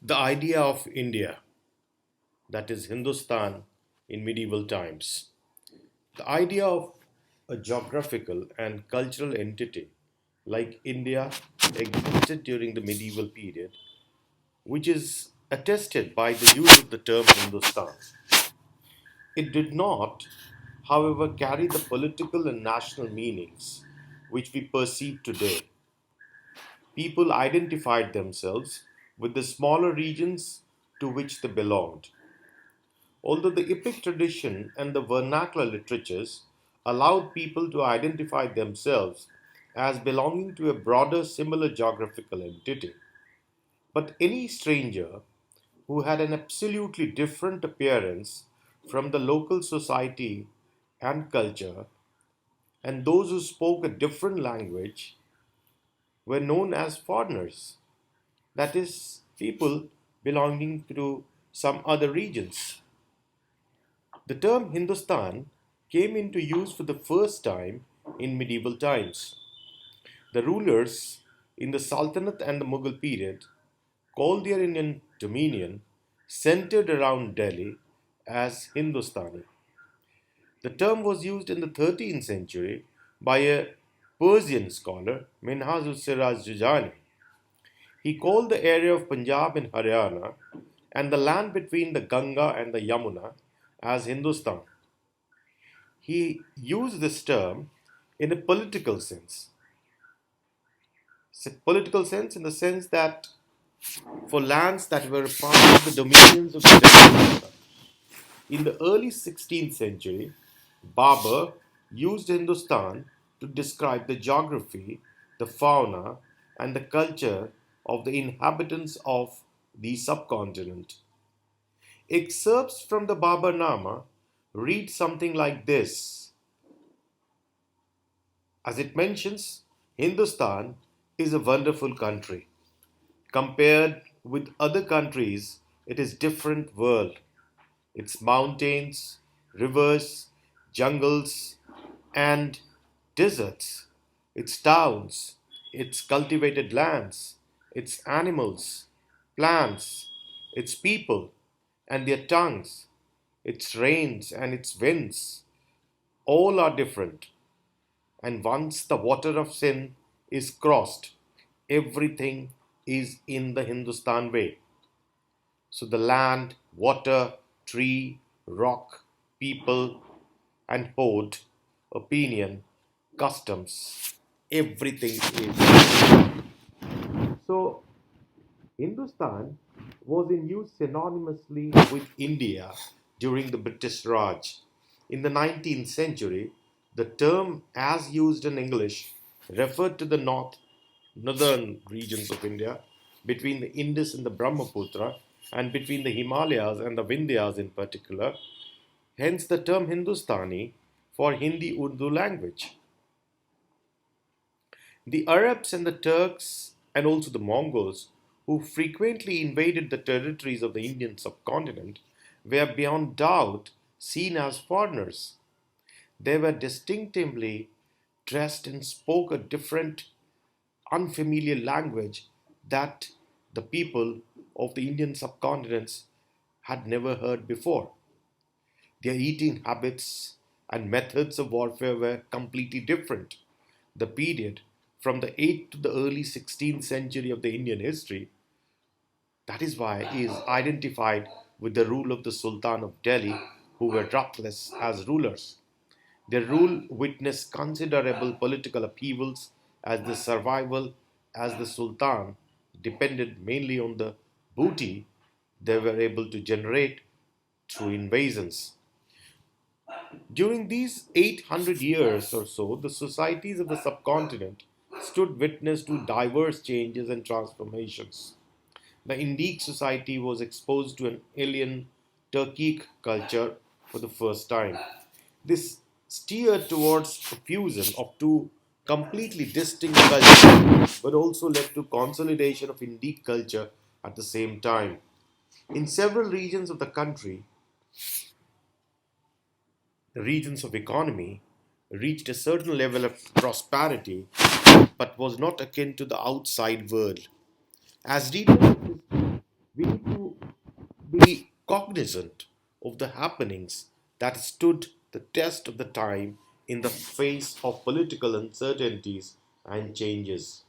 The idea of India, that is Hindustan in medieval times. The idea of a geographical and cultural entity like India existed during the medieval period, which is attested by the use of the term Hindustan. It did not, however, carry the political and national meanings which we perceive today. People identified themselves with the smaller regions to which they belonged. Although the epic tradition and the vernacular literatures allowed people to identify themselves as belonging to a broader similar geographical entity, but any stranger who had an absolutely different appearance from the local society and culture, and those who spoke a different language were known as foreigners, that is, people belonging to some other regions. The term Hindustan came into use for the first time in medieval times. The rulers in the Sultanate and the Mughal period called their Indian dominion centered around Delhi as Hindustani. The term was used in the 13th century by a Persian scholar, Minhaj Siraj Jujani. He called the area of Punjab in Haryana and the land between the Ganga and the Yamuna as Hindustan. He used this term in a political sense in the sense that for lands that were part of the dominions of the Delhi. In the early 16th century, Babur used Hindustan to describe the geography, the fauna, and the culture of the inhabitants of the subcontinent. Excerpts from the Baburnama read something like this. As it mentions, Hindustan is a wonderful country. Compared with other countries, it is different world. Its mountains, rivers, jungles, and deserts, its towns, its cultivated lands, its animals, plants, its people, and their tongues, its rains and its winds, all are different. And once the water of sin is crossed, everything is in the Hindustan way. So the land, water, tree, rock, people, and horde, opinion, customs, everything is. So Hindustan was in use synonymously with India during the British Raj. In the 19th century, the term as used in English referred to the northern regions of India between the Indus and the Brahmaputra and between the Himalayas and the Vindhyas in particular. Hence the term Hindustani for Hindi Urdu language. The Arabs and the Turks and also the Mongols, who frequently invaded the territories of the Indian subcontinent, were beyond doubt seen as foreigners. They were distinctively dressed and spoke a different, unfamiliar language that the people of the Indian subcontinents had never heard before. Their eating habits and methods of warfare were completely different. The period from the 8th to the early 16th century of the Indian history, that is why is identified with the rule of the Sultan of Delhi, who were ruthless as rulers. Their rule witnessed considerable political upheavals as the survival as the Sultan depended mainly on the booty they were able to generate through invasions. During these 800 years or so, the societies of the subcontinent stood witness to diverse changes and transformations. The Indic society was exposed to an alien Turkic culture for the first time. This steered towards a fusion of two completely distinct cultures, but also led to consolidation of Indic culture at the same time. In several regions of the country, the regions of economy reached a certain level of prosperity but was not akin to the outside world. As readers of history We need to be cognizant of the happenings that stood the test of the time in the face of political uncertainties and changes.